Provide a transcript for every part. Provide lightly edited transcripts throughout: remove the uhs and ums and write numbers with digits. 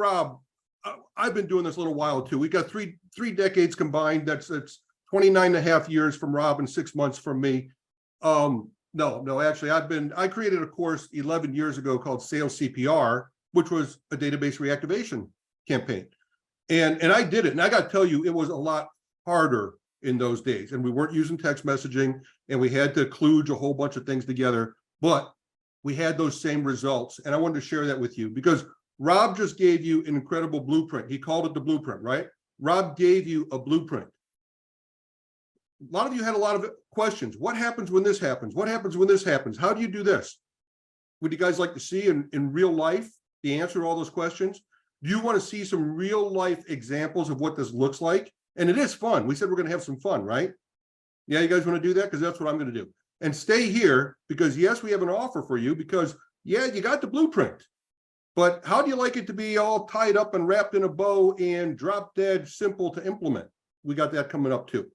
Rob, I've been doing this a little while too. We got three decades combined. That's 29 and a half years from Rob and 6 months from me. No, actually, I created a course 11 years ago called Sales CPR, which was a database reactivation campaign. And I did it. And I got to tell you, it was a lot harder in those days. And we weren't using text messaging, and we had to kludge a whole bunch of things together, but we had those same results. And I wanted to share that with you because Rob just gave you an incredible blueprint. He called it the blueprint, right? Rob gave you a blueprint. A lot of you had a lot of questions. What happens when this happens? What happens when this happens? How do you do this? Would you guys like to see in real life the answer to all those questions? Do you want to see some real life examples of what this looks like? And it is fun. We said we're going to have some fun, right? Yeah, you guys want to do that? Because that's what I'm going to do. And stay here because, yes, we have an offer for you because, yeah, you got the blueprint. But how do you like it to be all tied up and wrapped in a bow and drop dead simple to implement? We got that coming up too.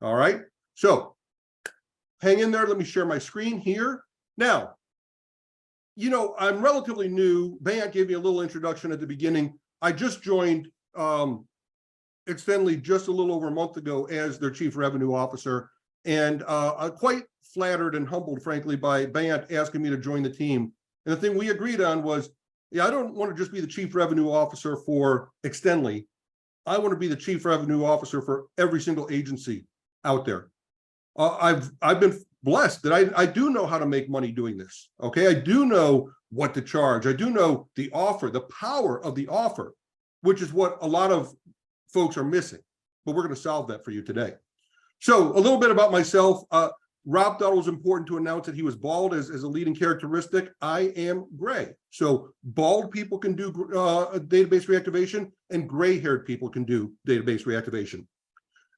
All right. So hang in there. Let me share my screen here. Now, you know, I'm relatively new. Bayant gave me a little introduction at the beginning. I just joined Extendly just a little over a month ago as their chief revenue officer. And I'm quite flattered and humbled, frankly, by Bayant asking me to join the team. And the thing we agreed on was, yeah, I don't want to just be the chief revenue officer for Extendly. I want to be the chief revenue officer for every single agency out there. I've been blessed that I do know how to make money doing this. Okay, I do know what to charge. I do know the offer, the power of the offer, which is what a lot of folks are missing. But we're going to solve that for you today. So a little bit about myself. Rob thought it was important to announce that he was bald as a leading characteristic. I am gray. So bald people can do database reactivation, and gray-haired people can do database reactivation.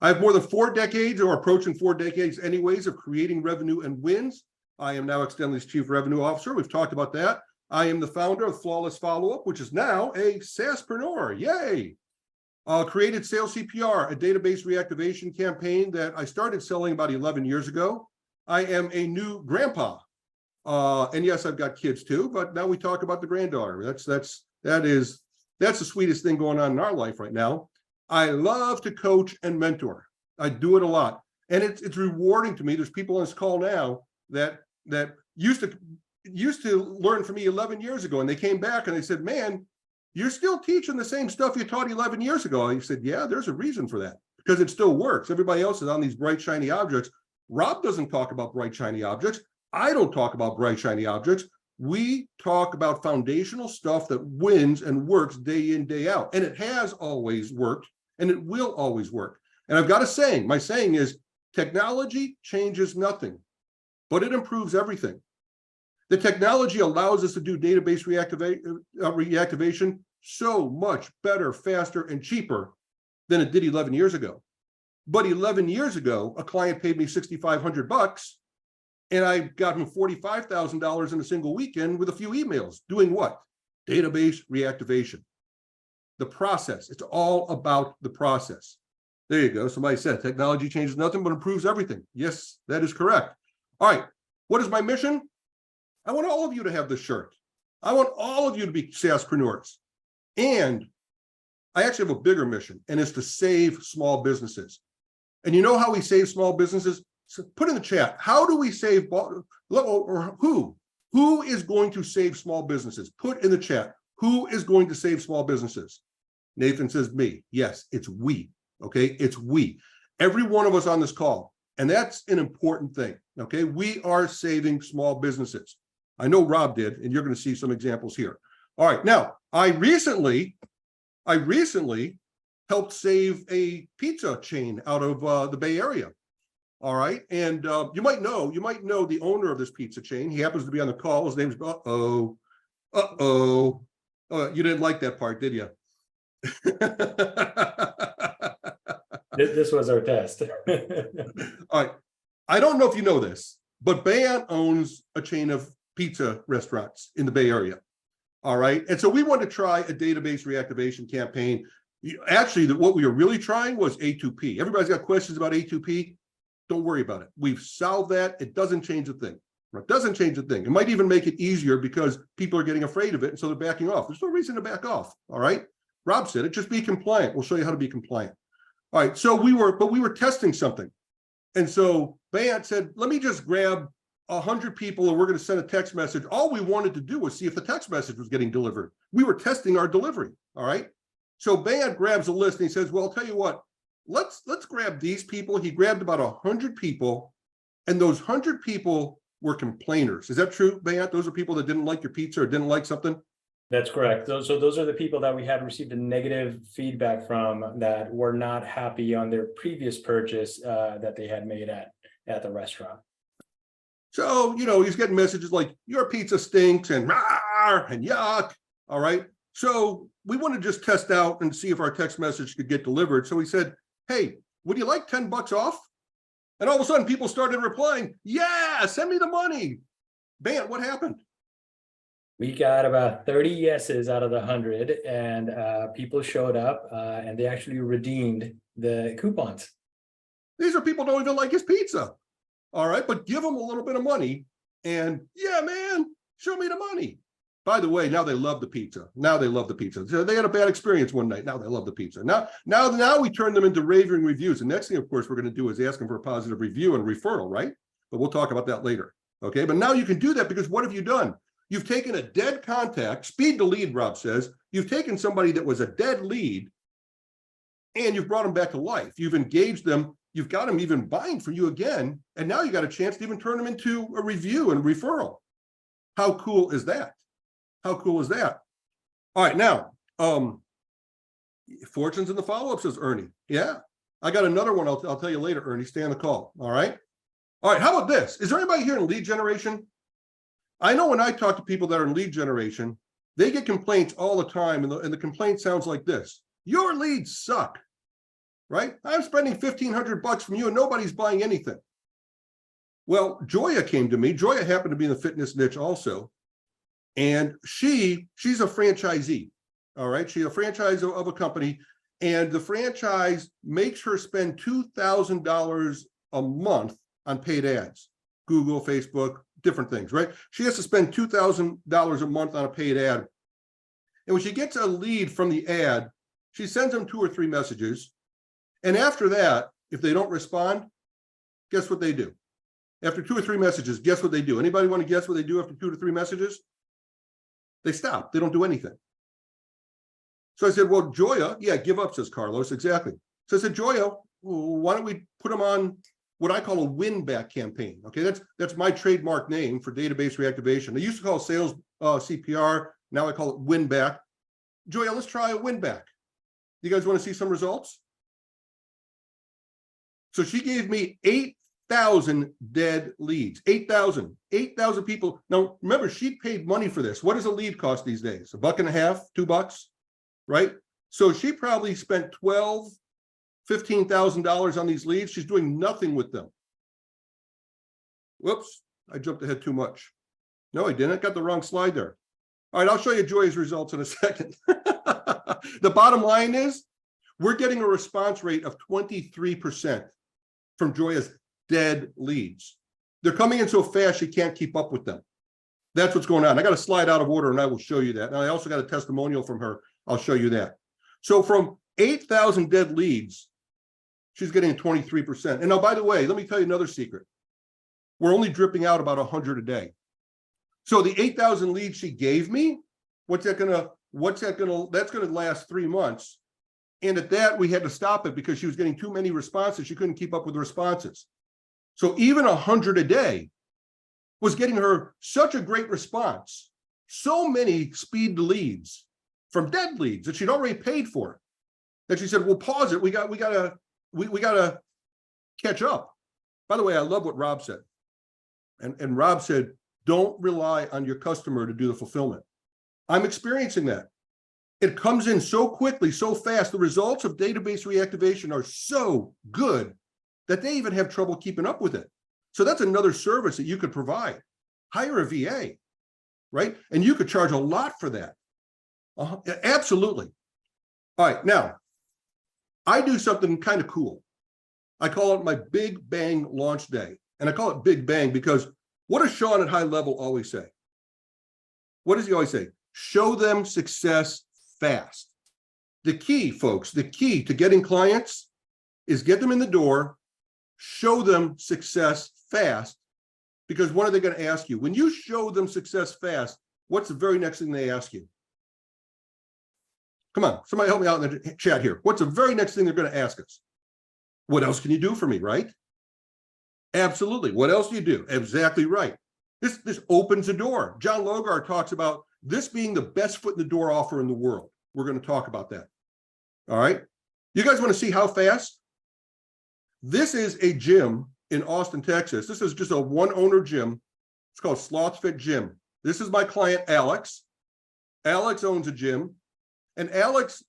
I have more than 4 decades, or approaching 4 decades anyways, of creating revenue and wins. I am now Extendly's chief revenue officer. We've talked about that. I am the founder of Flawless Follow-Up, which is now a SaaSpreneur. Yay! Created Sales CPR, a database reactivation campaign that I started selling about 11 years ago. I am a new grandpa. And yes, I've got kids too, but now we talk about the granddaughter. That's the sweetest thing going on in our life right now. I love to coach and mentor. I do it a lot. And it's rewarding to me. There's people on this call now that used to learn from me 11 years ago, and they came back and they said, man, you're still teaching the same stuff you taught 11 years ago. I said, yeah, there's a reason for that, because it still works. Everybody else is on these bright, shiny objects. Rob doesn't talk about bright, shiny objects. I don't talk about bright, shiny objects. We talk about foundational stuff that wins and works day in, day out. And it has always worked, and it will always work. And I've got a saying. My saying is, technology changes nothing, but it improves everything. The technology allows us to do database reactivation so much better, faster, and cheaper than it did 11 years ago. But 11 years ago, a client paid me $6,500, and I got him $45,000 in a single weekend with a few emails. Doing what? Database reactivation. The process. It's all about the process. There you go. Somebody said technology changes nothing but improves everything. Yes, that is correct. All right. What is my mission? I want all of you to have this shirt. I want all of you to be SaaSpreneurs. And I actually have a bigger mission, and it's to save small businesses. And you know how we save small businesses? So put in the chat, how do we save, or who is going to save small businesses? Put in the chat, who is going to save small businesses? Nathan says me. Yes, it's we. Okay, it's we. Every one of us on this call. And that's an important thing. Okay, we are saving small businesses. I know Rob did, and you're going to see some examples here. All right, now I recently helped save a pizza chain out of the Bay Area. All right, and you might know the owner of this pizza chain. He happens to be on the call. His name's you didn't like that part, did you? This was our test. All right, I don't know if you know this, but Bayant owns a chain of pizza restaurants in the Bay Area. All right, and so we wanted to try a database reactivation campaign. Actually, what we were really trying was A2P. Everybody's got questions about A2P. Don't worry about it. We've solved that. It doesn't change a thing. It doesn't change a thing. It might even make it easier because people are getting afraid of it, and so they're backing off. There's no reason to back off. All right. Rob said it. Just be compliant. We'll show you how to be compliant. All right. So we were testing something. And so Bayant said, let me just grab 100 people and we're going to send a text message. All we wanted to do was see if the text message was getting delivered. We were testing our delivery. All right. So Bayant grabs a list and he says, well, I'll tell you what, let's grab these people. He grabbed about 100 people, and those 100 people were complainers. Is that true, Bayant? Those are people that didn't like your pizza or didn't like something? That's correct. Those are the people that we had received a negative feedback from, that were not happy on their previous purchase that they had made at the restaurant. So, he's getting messages like, your pizza stinks and rah, and yuck. All right. So we want to just test out and see if our text message could get delivered. So he said, hey, would you like $10 off? And all of a sudden people started replying, yeah, send me the money. Bayant, what happened? We got about 30 yeses out of the 100, and people showed up and they actually redeemed the coupons. These are people who don't even like his pizza. All right, but give them a little bit of money and yeah, man, show me the money. By the way, now they love the pizza. Now they love the pizza. So they had a bad experience one night. Now they love the pizza. Now we turn them into raving reviews. The next thing, of course, we're going to do is ask them for a positive review and referral, right? But we'll talk about that later. Okay, but now you can do that because what have you done? You've taken a dead contact, speed to lead, Rob says. You've taken somebody that was a dead lead and you've brought them back to life. You've engaged them. You've got them even buying from you again. And now you got a chance to even turn them into a review and referral. How cool is that? How cool is that? All right, now, fortunes in the follow-up, says Ernie. Yeah, I got another one. I'll tell you later, Ernie. Stay on the call. All right. All right. How about this? Is there anybody here in lead generation? I know when I talk to people that are in lead generation, they get complaints all the time. And the complaint sounds like this. Your leads suck, right? I'm spending $1,500 from you and nobody's buying anything. Well, Joya came to me. Joya happened to be in the fitness niche also. And she's a franchisee. All right. She's a franchise of a company. And the franchise makes her spend $2,000 a month on paid ads, Google, Facebook, different things, right? She has to spend $2,000 a month on a paid ad. And when she gets a lead from the ad, she sends them 2 or 3 messages. And after that, if they don't respond, guess what they do? After 2 or 3 messages, guess what they do? Anybody want to guess what they do after 2 to 3 messages? They stop. They don't do anything. So I said, well, Joya, yeah, give up, says Carlos. Exactly. So I said, Joya, why don't we put them on what I call a win-back campaign? Okay, that's my trademark name for database reactivation. I used to call it sales CPR. Now I call it win-back. Joya, let's try a win-back. You guys want to see some results? So she gave me 8,000 dead leads. 8,000 people. Now, remember, she paid money for this. What does a lead cost these days? $1.50, $2, right? So she probably spent $15,000 on these leads. She's doing nothing with them. Whoops, I jumped ahead too much. No, I didn't. Got the wrong slide there. All right, I'll show you Joy's results in a second. The bottom line is we're getting a response rate of 23% from Joya's dead leads. They're coming in so fast you can't keep up with them. That's what's going on. I got a slide out of order and I will show you that. And I also got a testimonial from her. I'll show you that. So from 8,000 dead leads, she's getting 23%. And now, by the way, let me tell you another secret. We're only dripping out about 100 a day. So the 8,000 leads she gave me, that's gonna last 3 months. And at that, we had to stop it because she was getting too many responses. She couldn't keep up with the responses. So even 100 a day was getting her such a great response. So many speed leads from dead leads that she'd already paid for, that she said, "Well, pause it. We gotta catch up." By the way, I love what Rob said. And Rob said, don't rely on your customer to do the fulfillment. I'm experiencing that. It comes in so quickly, so fast. The results of database reactivation are so good that they even have trouble keeping up with it. So that's another service that you could provide. Hire a VA, right? And you could charge a lot for that. Absolutely. All right, now, I do something kind of cool. I call it my Big Bang launch day. And I call it Big Bang because What does Sean at High Level always say? What does he always say? Show them success fast. The key, folks, the key to getting clients is get them in the door, show them success fast, because what are they going to ask you? When you show them success fast, what's the very next thing they ask you? Come on, somebody help me out in the chat here. What's the very next thing they're going to ask us? What else can you do for me, right? Absolutely. What else do you do? Exactly right. This opens the door. John Logar talks about this being the best foot in the door offer in the world. We're going to talk about that. All right. You guys want to see how fast? This is a gym in Austin, Texas. This is just a one owner gym. It's called Sloth Fit Gym. This is my client, Alex. Alex owns a gym. And Alex,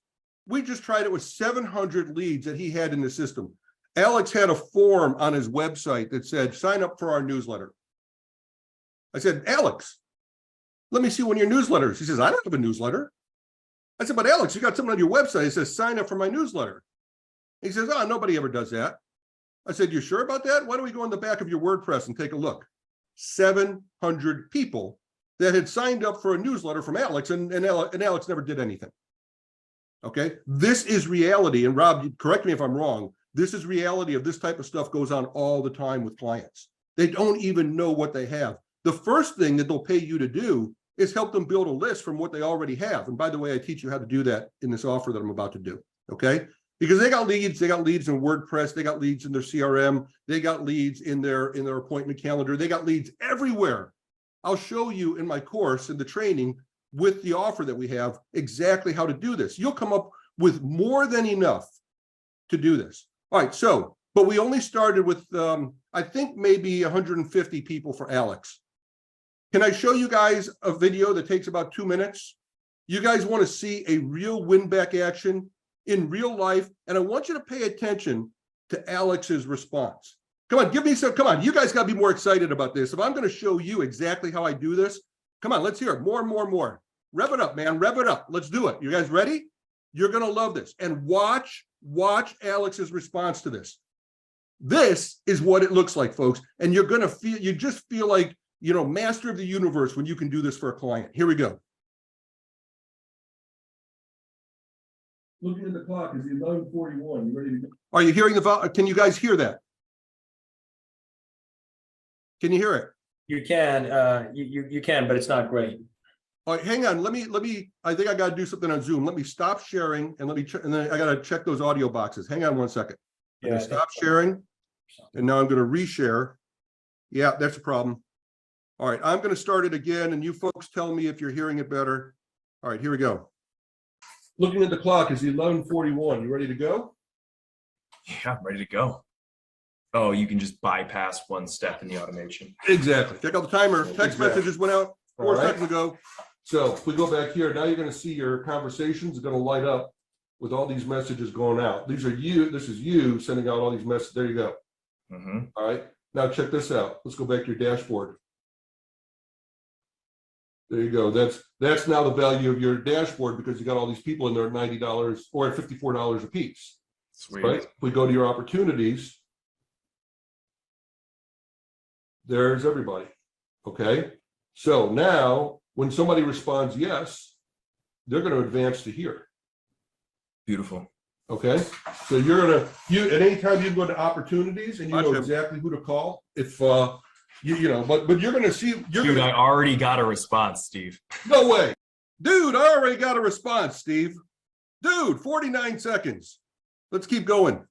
we just tried it with 700 leads that he had in the system. Alex had a form on his website that said, sign up for our newsletter. I said, Alex, let me see one of your newsletters. He says, I don't have a newsletter. I said, but Alex, you got something on your website. It says, sign up for my newsletter. He says, oh, nobody ever does that. I said, you sure about that? Why don't we go in the back of your WordPress and take a look? 700 people that had signed up for a newsletter from Alex, and Alex never did anything. Okay, this is reality. And Rob, correct me if I'm wrong. This is reality of this type of stuff goes on all the time with clients. They don't even know what they have. The first thing that they'll pay you to do is help them build a list from what they already have. And by the way, I teach you how to do that in this offer that I'm about to do. Okay, because they got leads in WordPress, they got leads in their CRM, they got leads in their appointment calendar, they got leads everywhere. I'll show you in my course in the training with the offer that we have exactly how to do this. You'll come up with more than enough to do this. All right, so, but we only started with, I think maybe 150 people for Alex. Can I show you guys a video that takes about 2 minutes? You guys want to see a real win-back action in real life, and I want you to pay attention to Alex's response. Come on, give me some, come on, you guys got to be more excited about this. If I'm going to show you exactly how I do this, come on, let's hear it. More and more and more. Rev it up, man. Rev it up. Let's do it. You guys ready? You're going to love this. And watch Alex's response to this. This is what it looks like, folks. And you're going to feel, you just feel like, you know, master of the universe when you can do this for a client. Here we go. Looking at the clock, is 11:41. You ready to go? Are you hearing the, can you guys hear that? Can you hear it? You can, you can, but it's not great. All right, hang on. Let me, I think I got to do something on Zoom. Let me stop sharing and let me check, and then I got to check those audio boxes. Hang on one second. I'm going to stop sharing. And now I'm going to reshare. Yeah, that's a problem. All right, I'm going to start it again, and you folks tell me if you're hearing it better. All right, here we go. Looking at the clock, is 11:41. You ready to go? Yeah, I'm ready to go. Oh, you can just bypass one step in the automation. Exactly. Check out the timer. Text messages went out 4 seconds ago. So if we go back here, now you're going to see your conversations are going to light up with all these messages going out. These are you. This is you sending out all these messages. There you go. All right. Now check this out. Let's go back to your dashboard. There you go. That's now the value of your dashboard because you got all these people in there at $90 or at $54 a piece. Sweet. Right? If we go to your opportunities, there's everybody. Okay. So now when somebody responds yes, they're going to advance to here. Beautiful. Okay. So you're going to, at any time you go to opportunities and you know exactly who to call, if you know, but you're going to see. Dude, I already got a response, Steve. No way. Dude, I already got a response, Steve. Dude, 49 seconds. Let's keep going.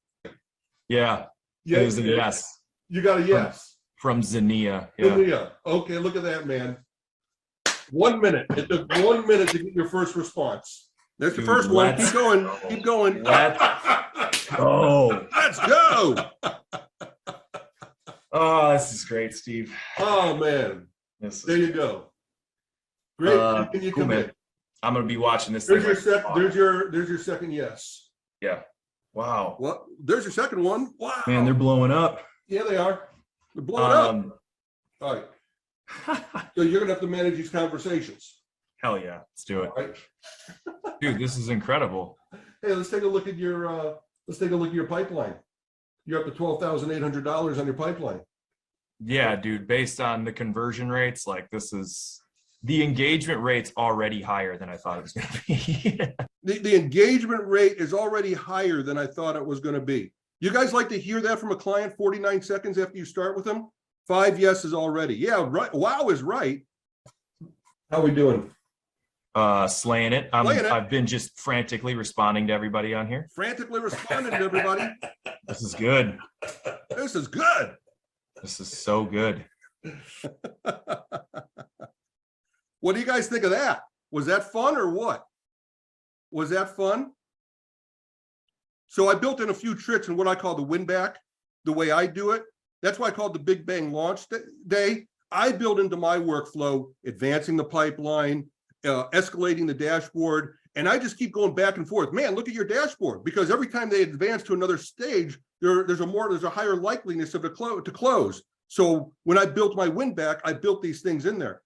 Yeah. It was a yes. You got a yes. From Zania. Yeah. Zania. Okay, look at that, man. 1 minute. It took 1 minute to get your first response. There's the first one. Keep going. Keep going. Let's go. Let's go. Oh, this is great, Steve. Oh, man. There you go. Great. Can you commit? I'm going to be watching this. There's your second yes. Yeah. Wow. What? There's your second one. Wow. Man, they're blowing up. Yeah, they are. They're blowing up. All right. So you're gonna have to manage these conversations. Hell yeah, let's do it. All right. Dude, this is incredible. Hey, let's take a look at your pipeline. You're up to $12,800 on your pipeline. Yeah, dude, based on the conversion rates, like this is the engagement rate's already higher than I thought it was going to be. The engagement rate is already higher than I thought it was going to be. You guys like to hear that from a client 49 seconds after you start with them? 5 yeses already. Yeah, right. Wow is right. How we doing? Slaying it. Slaying it. I've been just frantically responding to everybody on here. Frantically responding to everybody. This is good. This is good. This is so good. What do you guys think of that? Was that fun or what? Was that fun? So I built in a few tricks in what I call the win back, the way I do it. That's why I call it the Big Bang launch day. I build into my workflow, advancing the pipeline, escalating the dashboard, and I just keep going back and forth. Man, look at your dashboard, because every time they advance to another stage, there's a higher likeliness of to close. So when I built my win back, I built these things in there.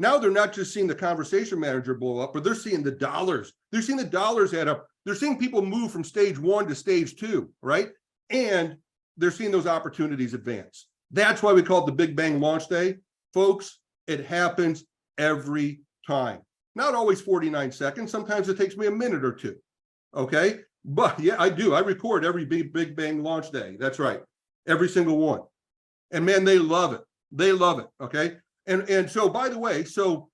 Now they're not just seeing the conversation manager blow up, but they're seeing the dollars. They're seeing the dollars add up. They're seeing people move from stage 1 to stage 2, right? And they're seeing those opportunities advance. That's why we call it the Big Bang launch day. Folks, it happens every time. Not always 49 seconds. Sometimes it takes me a minute or two. Okay. But yeah, I do. I record every Big Bang launch day. That's right. Every single one. And man, they love it. They love it. Okay. And so, by the way, so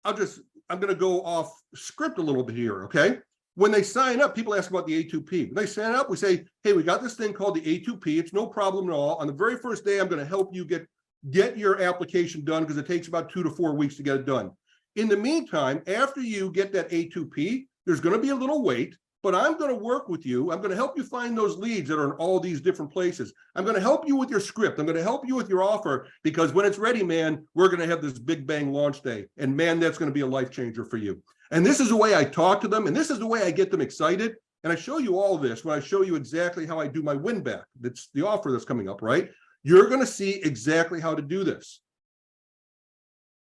I'm going to go off script a little bit here. Okay. When they sign up, people ask about the A2P. When they sign up, we say, hey, we got this thing called the A2P. It's no problem at all. On the very first day, I'm going to help you get your application done, because it takes about 2 to 4 weeks to get it done. In the meantime, after you get that A2P, there's going to be a little wait, but I'm going to work with you. I'm going to help you find those leads that are in all these different places. I'm going to help you with your script. I'm going to help you with your offer, because when it's ready, man, we're going to have this Big Bang launch day. And man, that's going to be a life changer for you. And this is the way I talk to them. And this is the way I get them excited. And I show you all this when I show you exactly how I do my win back. That's the offer that's coming up, right? You're going to see exactly how to do this.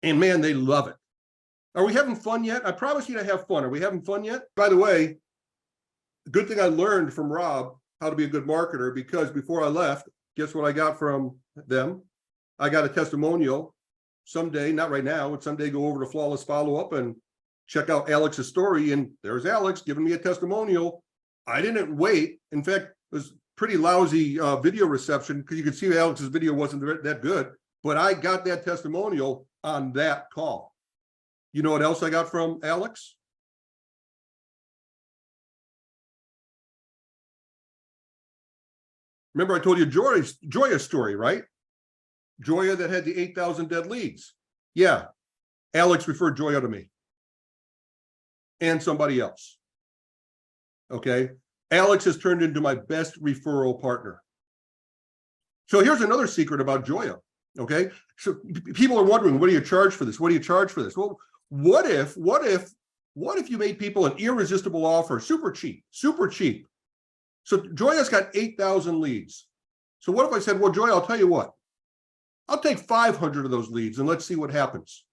And man, they love it. Are we having fun yet? I promise you to have fun. Are we having fun yet? By the way, good thing I learned from Rob how to be a good marketer, because before I left, guess what I got from them? I got a testimonial. Someday, not right now, but someday go over to Flawless Follow-Up and check out Alex's story. And there's Alex giving me a testimonial. I didn't wait. In fact, it was pretty lousy video reception, because you could see Alex's video wasn't that good, but I got that testimonial on that call. You know what else I got from Alex? Remember I told you Joya's story, right? Joya that had the 8,000 dead leads. Yeah, Alex referred Joya to me and somebody else. Okay, Alex has turned into my best referral partner. So here's another secret about Joya. Okay, so people are wondering, what do you charge for this? What do you charge for this? Well, what if you made people an irresistible offer, super cheap, super cheap? So Joya's got 8,000 leads. So what if I said, well, Joya, I'll tell you what, I'll take 500 of those leads and let's see what happens.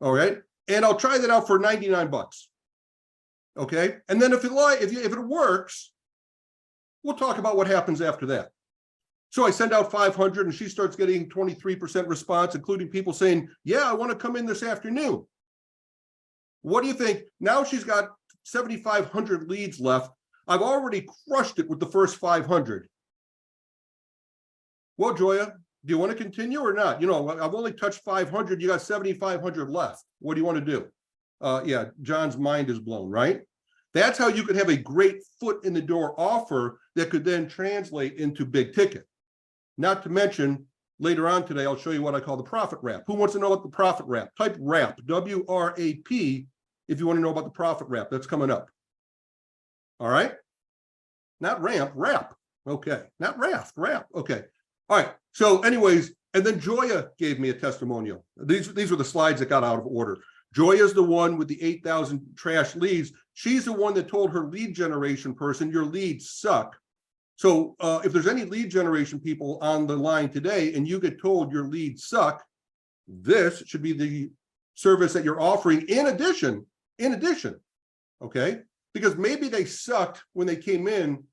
All right, and I'll try that out for 99 bucks. Okay, and then if it works, we'll talk about what happens after that. So I send out 500 and she starts getting 23% response, including people saying, yeah, I want to come in this afternoon. What do you think? Now she's got 7,500 leads left. I've already crushed it with the first 500. Well, Joya, do you want to continue or not? You know, I've only touched 500. You got 7,500 left. What do you want to do? Yeah, John's mind is blown, right? That's how you could have a great foot in the door offer that could then translate into big ticket. Not to mention, later on today, I'll show you what I call the profit wrap. Who wants to know about the profit wrap? Type wrap, W-R-A-P, if you want to know about the profit wrap. That's coming up. All right? Not ramp, wrap. Okay. Not raft, wrap. Okay. All right. So anyways, and then Joya gave me a testimonial. These were the slides that got out of order. Joya's the one with the 8,000 trash leads. She's the one that told her lead generation person, your leads suck. So if there's any lead generation people on the line today and you get told your leads suck, this should be the service that you're offering in addition, okay? Because maybe they sucked when they came in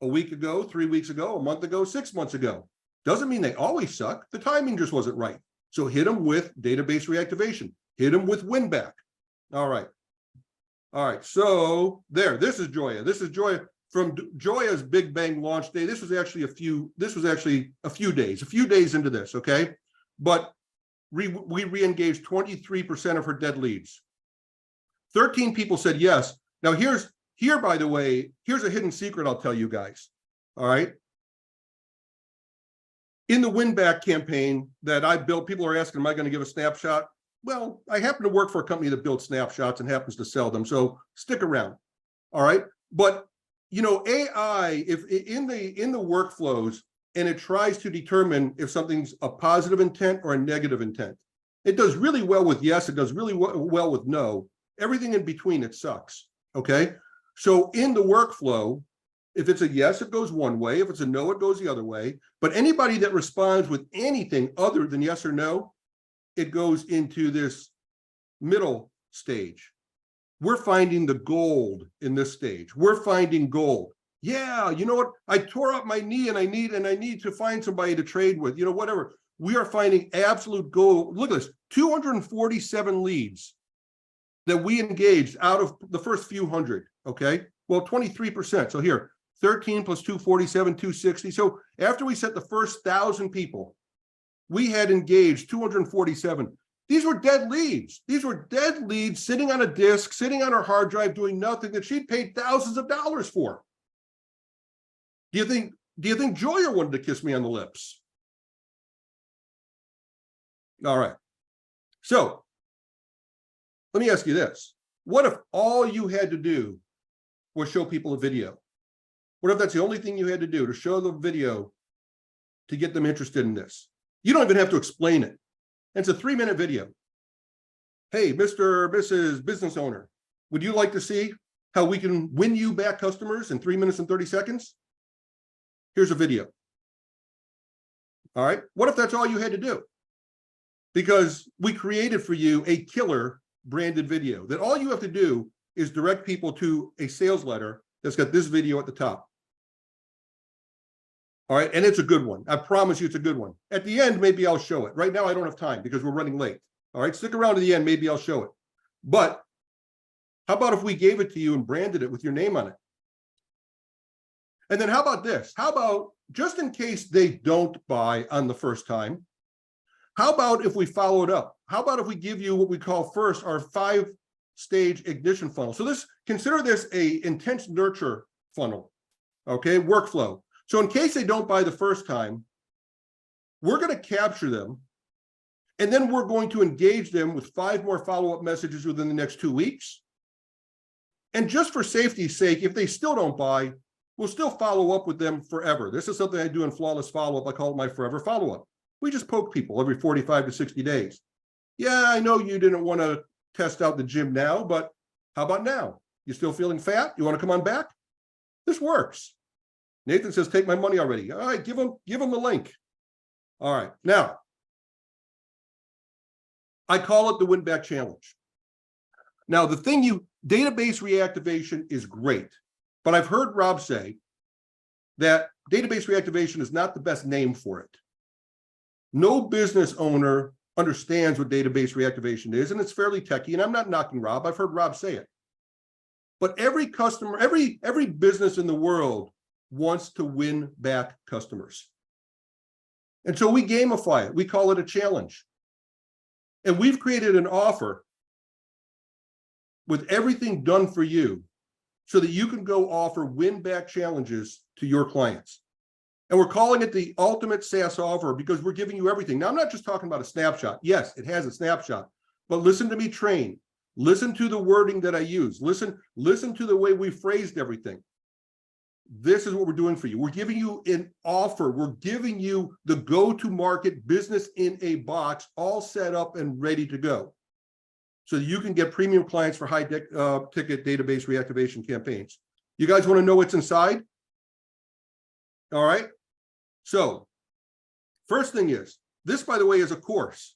a week ago, 3 weeks ago, a month ago, 6 months ago. Doesn't mean they always suck. The timing just wasn't right. So hit them with database reactivation. Hit them with win back. All right. All right. So there, this is Joya. This is Joya from Joya's Big Bang launch day. This was actually a few days into this. Okay. But we re-engaged 23% of her dead leads. 13 people said yes. Now by the way, here's a hidden secret I'll tell you guys. All right. In the win back campaign that I built, people are asking, am I going to give a snapshot? Well, I happen to work for a company that builds snapshots and happens to sell them. So stick around. All right. But you know, AI, if in the workflows, and it tries to determine if something's a positive intent or a negative intent. It does really well with yes, it does really well with no. Everything in between, it sucks. Okay. So in the workflow, if it's a yes, it goes one way. If it's a no, it goes the other way. But anybody that responds with anything other than yes or no, it goes into this middle stage. We're finding the gold in this stage. We're finding gold. Yeah, you know what? I tore up my knee and I need to find somebody to trade with, you know, whatever. We are finding absolute gold. Look at this, 247 leads that we engaged out of the first few hundred. Okay. Well, 23%. So here, 13 plus 247, 260. So after we set the first 1,000 people, we had engaged 247. These were dead leads. These were dead leads sitting on a disk, sitting on her hard drive, doing nothing that she paid thousands of dollars for. Do you think Joya wanted to kiss me on the lips? All right. So let me ask you this. What if all you had to do was show people a video? What if that's the only thing you had to do, to show the video to get them interested in this? You don't even have to explain it. It's a 3-minute video. Hey, Mr. or Mrs. Business Owner, would you like to see how we can win you back customers in 3 minutes and 30 seconds? Here's a video. All right. What if that's all you had to do? Because we created for you a killer branded video that all you have to do is direct people to a sales letter that's got this video at the top. All right. And it's a good one. I promise you it's a good one. At the end, maybe I'll show it. Right now, I don't have time because we're running late. All right. Stick around to the end. Maybe I'll show it. But how about if we gave it to you and branded it with your name on it? And then how about this? How about, just in case they don't buy on the first time, how about if we follow it up? How about if we give you what we call first our 5-stage ignition funnel? So consider this a intense nurture funnel, okay, workflow. So in case they don't buy the first time, we're going to capture them, and then we're going to engage them with 5 more follow-up messages within the next 2 weeks. And just for safety's sake, if they still don't buy, we'll still follow up with them forever. This is something I do in flawless follow-up. I call it my forever follow-up. We just poke people every 45 to 60 days. Yeah, I know you didn't want to test out the gym now, but how about now? You still feeling fat? You want to come on back? This works. Nathan says, take my money already. All right, give him the link. All right. Now, I call it the win back challenge. Now, database reactivation is great, but I've heard Rob say that database reactivation is not the best name for it. No business owner understands what database reactivation is, and it's fairly techy, and I'm not knocking Rob. I've heard Rob say it. But every customer, every business in the world wants to win back customers. And so we gamify it. We call it a challenge. And we've created an offer with everything done for you so that you can go offer win back challenges to your clients. And we're calling it the ultimate SaaS offer because we're giving you everything. Now, I'm not just talking about a snapshot. Yes, it has a snapshot, but listen to me train. Listen to the wording that I use. Listen to the way we phrased everything. This is what we're doing for you. We're giving you an offer. We're giving you the go-to-market business in a box, all set up and ready to go, so that you can get premium clients for high-ticket database reactivation campaigns. You guys want to know what's inside? All right. So first thing is, this, by the way, is a course.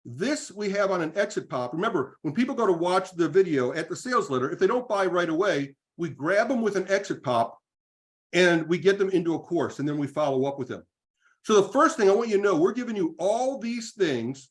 This we have on an exit pop. Remember, when people go to watch the video at the sales letter, if they don't buy right away, we grab them with an exit pop and we get them into a course, and then we follow up with them. So the first thing I want you to know, we're giving you all these things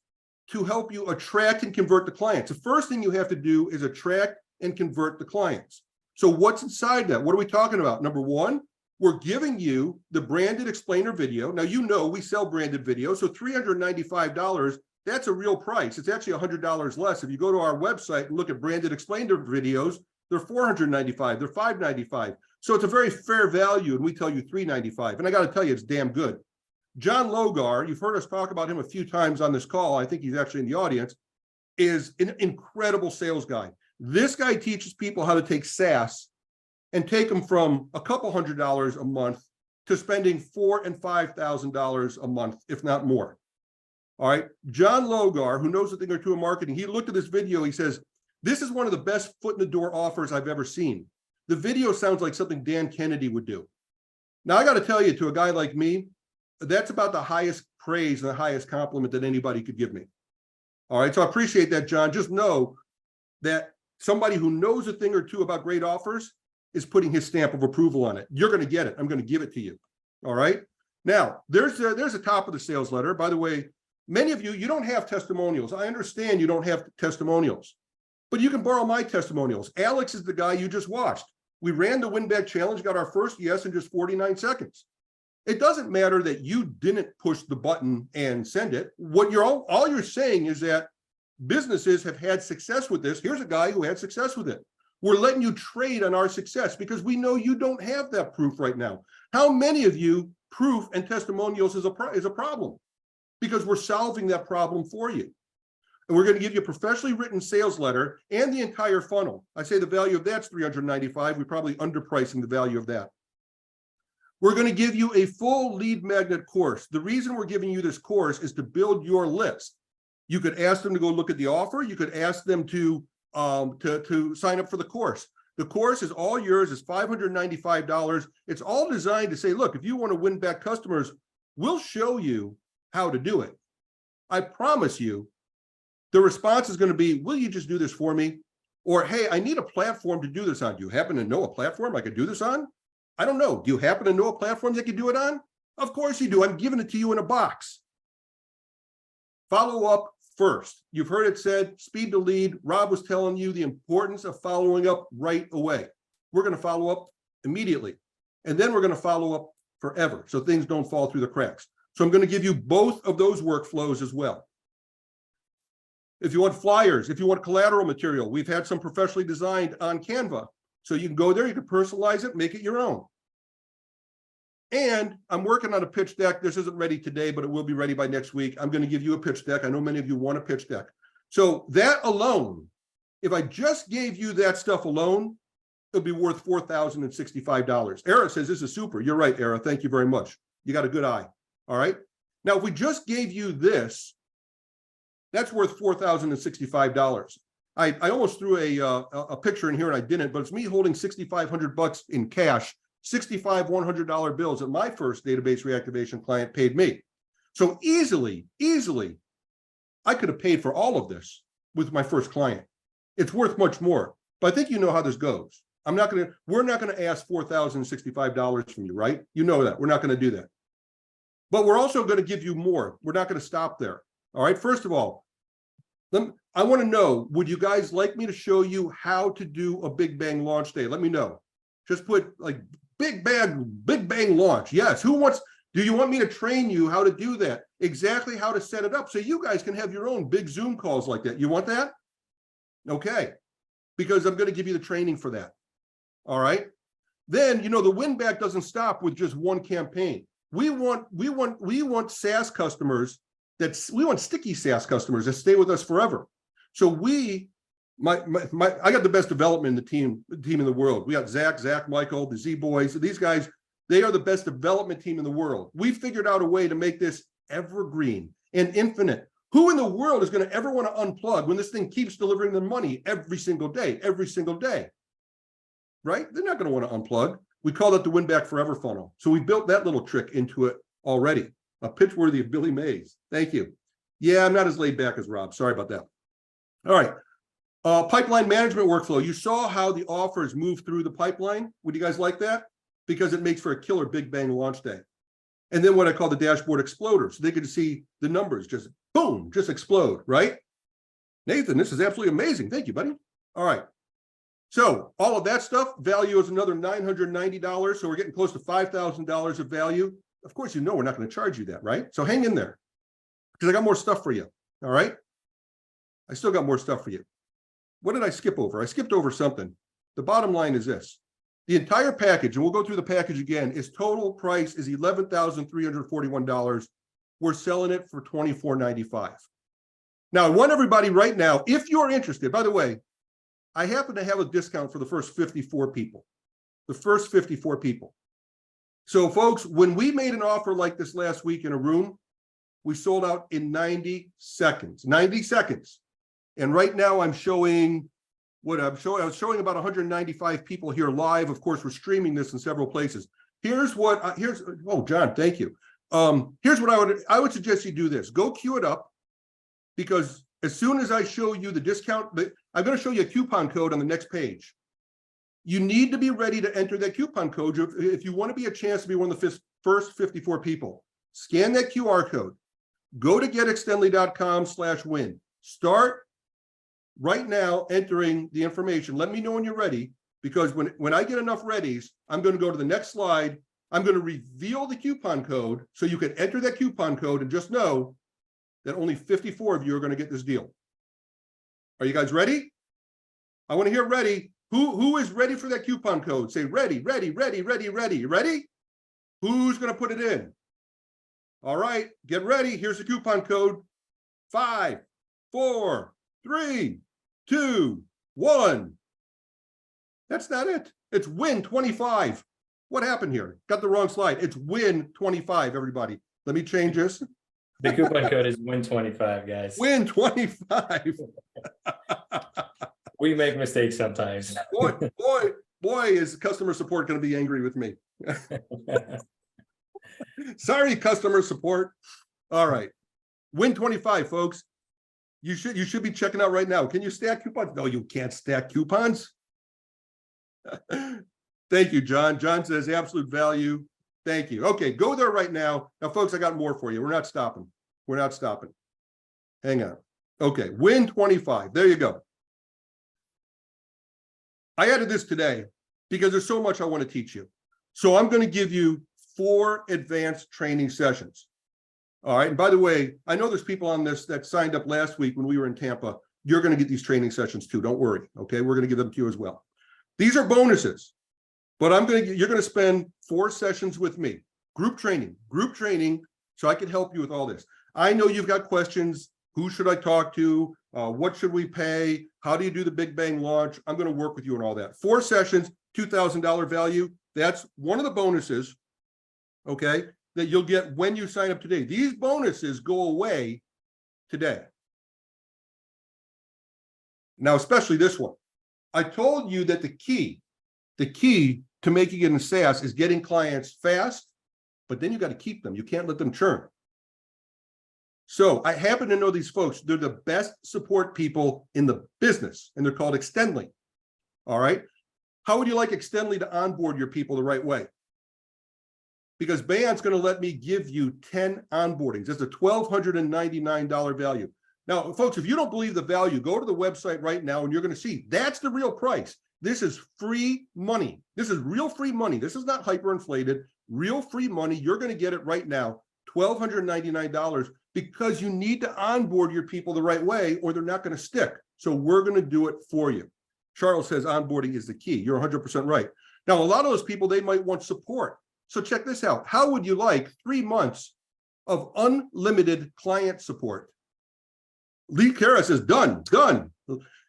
to help you attract and convert the clients. The first thing you have to do is attract and convert the clients. So what's inside that? What are we talking about? Number one, we're giving you the branded explainer video. Now, you know, we sell branded video. So $395, that's a real price. It's actually $100 less. If you go to our website and look at branded explainer videos, they're $495, they're $595. So it's a very fair value. And we tell you $395. And I got to tell you, it's damn good. John Logar, you've heard us talk about him a few times on this call. I think he's actually in the audience, is an incredible sales guy. This guy teaches people how to take SaaS and take them from a couple $100s a month to spending $4,000 and $5,000 a month, if not more. All right. John Logar, who knows a thing or two of marketing, he looked at this video. He says, this is one of the best foot in the door offers I've ever seen. The video sounds like something Dan Kennedy would do. Now, I got to tell you, to a guy like me, that's about the highest praise and the highest compliment that anybody could give me. All right. So I appreciate that, John. Just know that somebody who knows a thing or two about great offers is putting his stamp of approval on it. You're going to get it. I'm going to give it to you. All right. Now, there's a top of the sales letter. By the way, many of you don't have testimonials. I understand you don't have testimonials, but you can borrow my testimonials. Alex is the guy you just watched. We ran the win back challenge, got our first yes in just 49 seconds. It doesn't matter that you didn't push the button and send it. What all you're saying is that businesses have had success with this. Here's a guy who had success with it. We're letting you trade on our success because we know you don't have that proof right now. How many of you proof and testimonials is a problem? Because we're solving that problem for you. And we're going to give you a professionally written sales letter and the entire funnel. I say the value of that's $395. We're probably underpricing the value of that. We're going to give you a full lead magnet course. The reason we're giving you this course is to build your list. You could ask them to go look at the offer. You could ask them to sign up for the course. The course is all yours. It's $595. It's all designed to say, look, if you want to win back customers, we'll show you how to do it. I promise you, the response is going to be, will you just do this for me? Or, hey, I need a platform to do this on. Do you happen to know a platform I could do this on? I don't know. Do you happen to know a platform that could do it on? Of course you do. I'm giving it to you in a box. Follow up first. You've heard it said, speed to lead. Rob was telling you the importance of following up right away. We're going to follow up immediately. And then we're going to follow up forever so things don't fall through the cracks. So I'm going to give you both of those workflows as well. If you want flyers, if you want collateral material, we've had some professionally designed on Canva. So you can go there, you can personalize it, make it your own. And I'm working on a pitch deck. This isn't ready today, but it will be ready by next week. I'm going to give you a pitch deck. I know many of you want a pitch deck. So that alone, if I just gave you that stuff alone, it'll be worth $4,065. Era says this is super. You're right, Era. Thank you very much. You got a good eye. All right. Now, if we just gave you this, that's worth $4,065. I almost threw a picture in here and I didn't, but it's me holding $6,500 in cash, 65 $100 bills that my first database reactivation client paid me. So easily, I could have paid for all of this with my first client. It's worth much more, but I think you know how this goes. We're not going to ask $4,065 from you, right? You know that. We're not going to do that. But we're also going to give you more. We're not going to stop there. All right. First of all, I want to know, would you guys like me to show you how to do a big bang launch day? Let me know. Just put like big bang launch. Yes. Do you want me to train you how to do that? Exactly how to set it up so you guys can have your own big Zoom calls like that. You want that? Okay. Because I'm going to give you the training for that. All right. Then, the win back doesn't stop with just one campaign. We want SaaS customers we want sticky SaaS customers that stay with us forever. So I got the best development team in the world. We got Zach, Michael, the Z boys. These guys, they are the best development team in the world. We figured out a way to make this evergreen and infinite. Who in the world is going to ever want to unplug when this thing keeps delivering them money every single day, right? They're not going to want to unplug. We call that the win back forever funnel. So we built that little trick into it already. A pitch worthy of Billy Mays. Thank you. Yeah, I'm not as laid back as Rob. Sorry about that. All right. Pipeline management workflow. You saw how the offers move through the pipeline. Would you guys like that? Because it makes for a killer big bang launch day. and then what I call the dashboard exploder. So they could see the numbers just boom, just explode, right? Nathan, this is absolutely amazing. Thank you, buddy. All right. So all of that stuff, value is another $990. So we're getting close to $5,000 of value. Of course, we're not going to charge you that, right? So hang in there because I got more stuff for you. All right. I still got more stuff for you. What did I skip over? I skipped over something. The bottom line is this. The entire package, and we'll go through the package again, is total price is $11,341. We're selling it for $24.95. Now, I want everybody right now, if you're interested, by the way, I happen to have a discount for the first 54 people. The first 54 people. So, folks, when we made an offer like this last week in a room, we sold out in 90 seconds. 90 seconds. And right now I'm showing what I'm showing. I was showing about 195 people here live. Of course, we're streaming this in several places. Here's what, oh, John, thank you. Here's what I would suggest you do this. Go queue it up, because as soon as I show you the discount, I'm going to show you a coupon code on the next page. You need to be ready to enter that coupon code if you want to be a chance to be one of the first 54 people. Scan that QR code. Go to getextendly.com/win. Start right now entering the information. Let me know when you're ready, because when I get enough readies, I'm going to go to the next slide. I'm going to reveal the coupon code so you can enter that coupon code, and just know that only 54 of you are going to get this deal. Are you guys ready? I want to hear ready. Who is ready for that coupon code? Say ready, ready, ready, ready, ready. You ready? Who's going to put it in? All right, get ready. Here's the coupon code. 5, 4, 3, 2, 1. That's not it. It's WIN25. What happened here? Got the wrong slide. It's WIN25, everybody. Let me change this. The coupon code is WIN25, guys. WIN25. We make mistakes sometimes. Boy, is customer support going to be angry with me. Sorry, customer support. All right. WIN25, folks. You should be checking out right now. Can you stack coupons? No, you can't stack coupons. Thank you, John. John says absolute value. Thank you. Okay, go there right now. Now, folks, I got more for you. We're not stopping. We're not stopping. Hang on. Okay, WIN25. There you go. I added this today because there's so much I want to teach you. So I'm going to give you 4 advanced training sessions. All right. And by the way, I know there's people on this that signed up last week when we were in Tampa. You're going to get these training sessions too. Don't worry. Okay. We're going to give them to you as well. These are bonuses, but you're going to spend 4 sessions with me. Group training, so I can help you with all this. I know you've got questions. Who should I talk to? What should we pay? How do you do the Big Bang launch? I'm going to work with you on all that. 4 sessions, $2,000 value. That's one of the bonuses, okay, that you'll get when you sign up today. These bonuses go away today. Now, especially this one. I told you that the key to making it in SaaS is getting clients fast, but then you got to keep them. You can't let them churn. So I happen to know these folks. They're the best support people in the business, and they're called Extendly. All right. How would you like Extendly to onboard your people the right way? Because Band's going to let me give you 10 onboardings. That's a $1,299 value. Now, folks, if you don't believe the value, go to the website right now and you're going to see that's the real price. This is free money. This is real free money. This is not hyperinflated, real free money. You're going to get it right now, $1,299, because you need to onboard your people the right way or they're not going to stick. So we're going to do it for you. Charles says onboarding is the key. You're 100% right. Now, a lot of those people, they might want support. So check this out. How would you like 3 months of unlimited client support? Lee Kara says, done.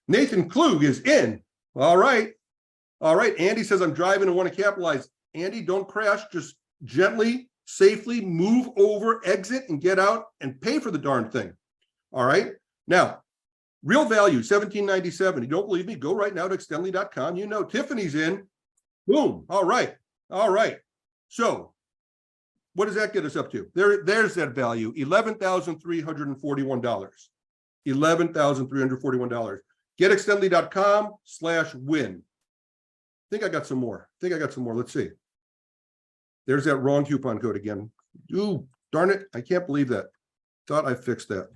Nathan Klug is in. All right. Andy says, I'm driving and want to capitalize. Andy, don't crash. Just gently, safely move over, exit, and get out and pay for the darn thing. All right. Now, real value, $17.97. You don't believe me? Go right now to extendly.com. You know, Tiffany's in. Boom. All right. So what does that get us up to? There's that value, $11,341. $11,341. Getextendly.com/win. I think I got some more. Let's see. There's that wrong coupon code again. Ooh, darn it. I can't believe that. Thought I fixed that.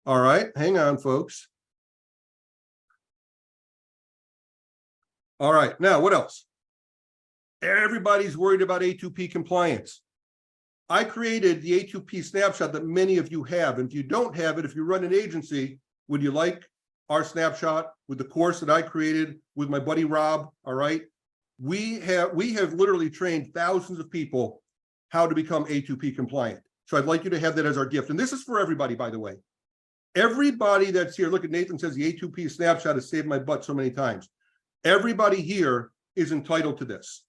All right, hang on, folks. All right, now what else? Everybody's worried about A2P compliance. I created the A2P snapshot that many of you have. And if you don't have it, if you run an agency, would you like our snapshot with the course that I created with my buddy Rob? All right. We have literally trained thousands of people how to become A2P compliant. So I'd like you to have that as our gift. And this is for everybody, by the way. Everybody that's here, look at Nathan says the A2P snapshot has saved my butt so many times. Everybody here is entitled to this.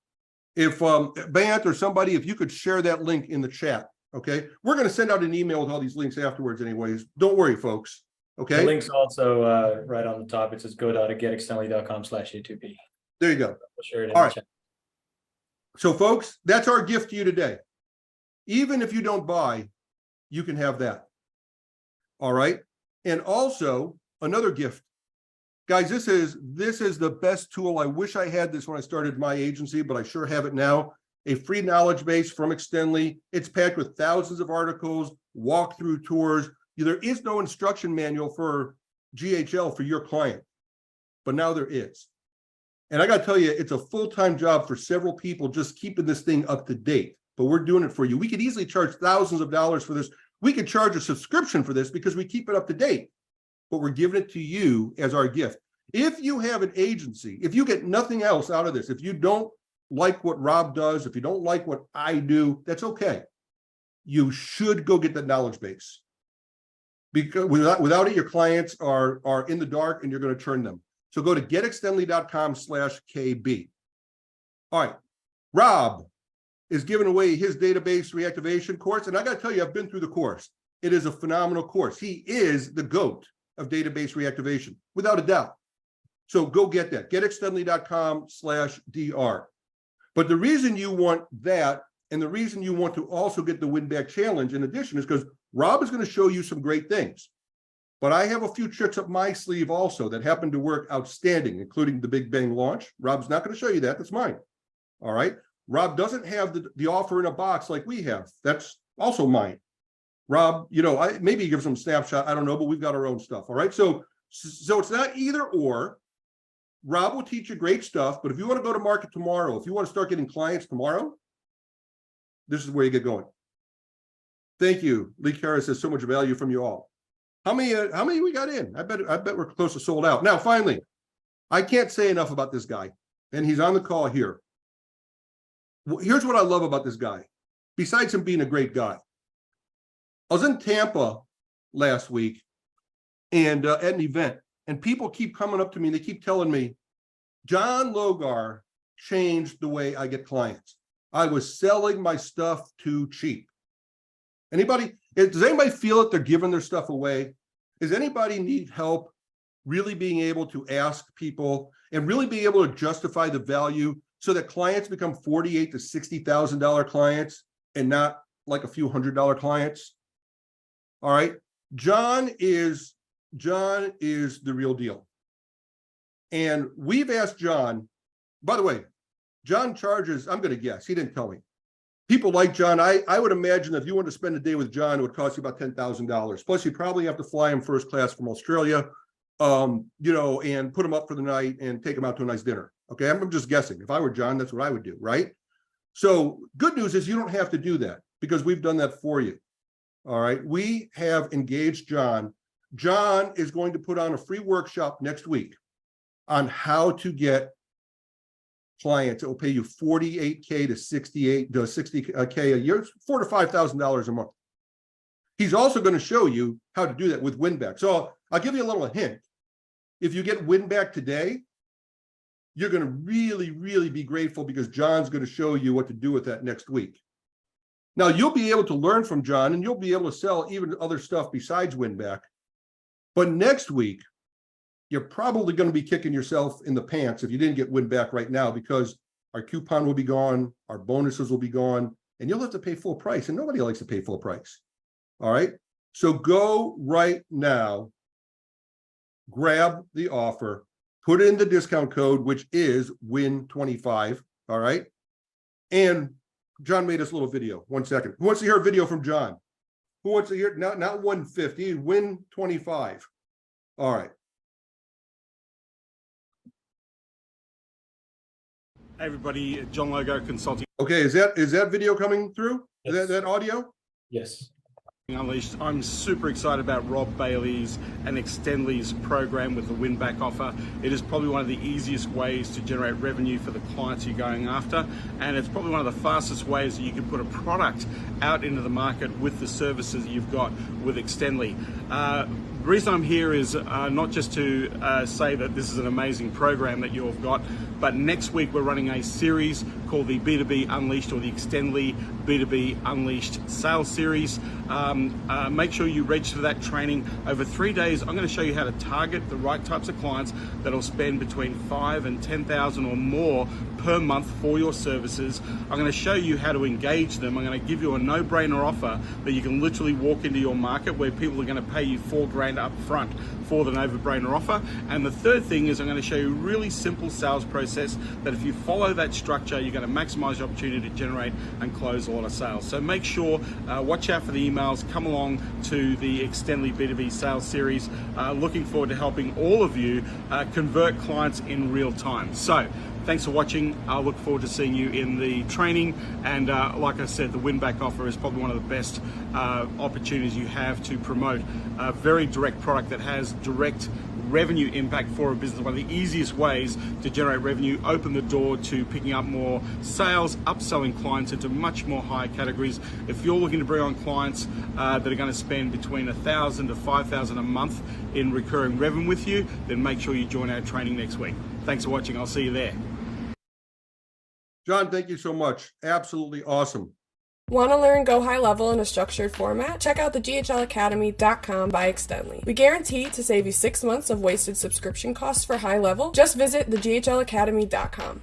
If Bant or somebody, if you could share that link in the chat, okay? We're going to send out an email with all these links afterwards anyways. Don't worry, folks, okay? The link's also right on the top. It says go.getextendly.com/A2P. There you go. We'll share it in All the right. chat. So, folks, that's our gift to you today. Even if you don't buy, you can have that. All right? And also, another gift. Guys, this is the best tool. I wish I had this when I started my agency, but I sure have it now. A free knowledge base from Extendly. It's packed with thousands of articles, walkthrough tours. There is no instruction manual for GHL for your client, but now there is. And I got to tell you, it's a full-time job for several people just keeping this thing up to date, but we're doing it for you. We could easily charge thousands of dollars for this. We could charge a subscription for this because we keep it up to date, but we're giving it to you as our gift. If you have an agency, if you get nothing else out of this, if you don't like what Rob does, if you don't like what I do, that's okay. You should go get that knowledge base. Because without it, your clients are in the dark and you're going to turn them. So go to getextendly.com/KB. All right. Rob is giving away his database reactivation course. And I got to tell you, I've been through the course. It is a phenomenal course. He is the GOAT of database reactivation, without a doubt. So go get that, getextendly.com/DR. But the reason you want that, and the reason you want to also get the win back challenge in addition, is because Rob is going to show you some great things. But I have a few tricks up my sleeve also that happen to work outstanding, including the Big Bang launch. Rob's not going to show you that. That's mine. All right. Rob doesn't have the offer in a box like we have. That's also mine. Rob, maybe he gives them a snapshot. I don't know, but we've got our own stuff. All right. So it's not either or. Rob will teach you great stuff, but if you want to go to market tomorrow, if you want to start getting clients tomorrow, this is where you get going. Thank you. Lee Karras says so much value from you all. How many we got in? I bet we're close to sold out. Now, finally, I can't say enough about this guy, and he's on the call here. Here's what I love about this guy, besides him being a great guy. I was in Tampa last week and at an event, and people keep coming up to me and they keep telling me, John Logar changed the way I get clients. I was selling my stuff too cheap. Does anybody feel that they're giving their stuff away? Does anybody need help really being able to ask people and really be able to justify the value so that clients become $48,000 to $60,000 clients and not like a few $100 clients? All right. John is the real deal. And we've asked John, by the way, John charges, I'm going to guess, he didn't tell me. People like John, I would imagine if you want to spend a day with John, it would cost you about $10,000. Plus, you probably have to fly him first class from Australia, and put him up for the night and take him out to a nice dinner. Okay, I'm just guessing. If I were John, that's what I would do, right? So good news is you don't have to do that because we've done that for you. All right, we have engaged John. John is going to put on a free workshop next week on how to get clients that will pay you $48K to $60K a year, $4,000 to $5,000 a month. He's also going to show you how to do that with win-back. So I'll give you a little hint. If you get win-back today, you're going to really, really be grateful because John's going to show you what to do with that next week. Now, you'll be able to learn from John and you'll be able to sell even other stuff besides win-back. But next week, you're probably going to be kicking yourself in the pants if you didn't get win back right now because our coupon will be gone, our bonuses will be gone, and you'll have to pay full price, and nobody likes to pay full price. All right? So go right now, grab the offer, put in the discount code, which is WIN25, all right? And John made us a little video. 1 second. Who wants to hear a video from John? Who wants to hear, not 150, win 25. All right. Hey everybody, John Logo Consulting Okay, is that video coming through? Is Yes. that audio? Yes. Unleashed. I'm super excited about Rob Bailey's and Extendly's program with the win back offer. It is probably one of the easiest ways to generate revenue for the clients you're going after, and it's probably one of the fastest ways that you can put a product out into the market with the services you've got with Extendly. The reason I'm here is not just to say that this is an amazing program that you've got, but next week we're running a series called the B2B Unleashed, or the Extendly B2B Unleashed Sales Series. Make sure you register for that training. Over 3 days, I'm going to show you how to target the right types of clients that'll spend between $5,000 and $10,000 or more per month for your services. I'm going to show you how to engage them. I'm going to give you a no-brainer offer that you can literally walk into your market where people are going to pay you $4,000 up front for the no-brainer offer. And the third thing is I'm going to show you a really simple sales process that if you follow that structure, you're going to maximize your opportunity to generate and close a lot of sales. So make sure, watch out for the emails, come along to the Extendly B2B Sales Series. Looking forward to helping all of you convert clients in real time. So thanks for watching. I look forward to seeing you in the training. And like I said, the win back offer is probably one of the best opportunities you have to promote a very direct product that has direct revenue impact for a business. One of the easiest ways to generate revenue, open the door to picking up more sales, upselling clients into much more higher categories. If you're looking to bring on clients that are going to spend between $1,000 to $5,000 a month in recurring revenue with you, then make sure you join our training next week. Thanks for watching. I'll see you there. John, thank you so much. Absolutely awesome. Want to learn Go High Level in a structured format? Check out the gohighlevel.com by Extendly. We guarantee to save you 6 months of wasted subscription costs for High Level. Just visit the gohighlevel.com.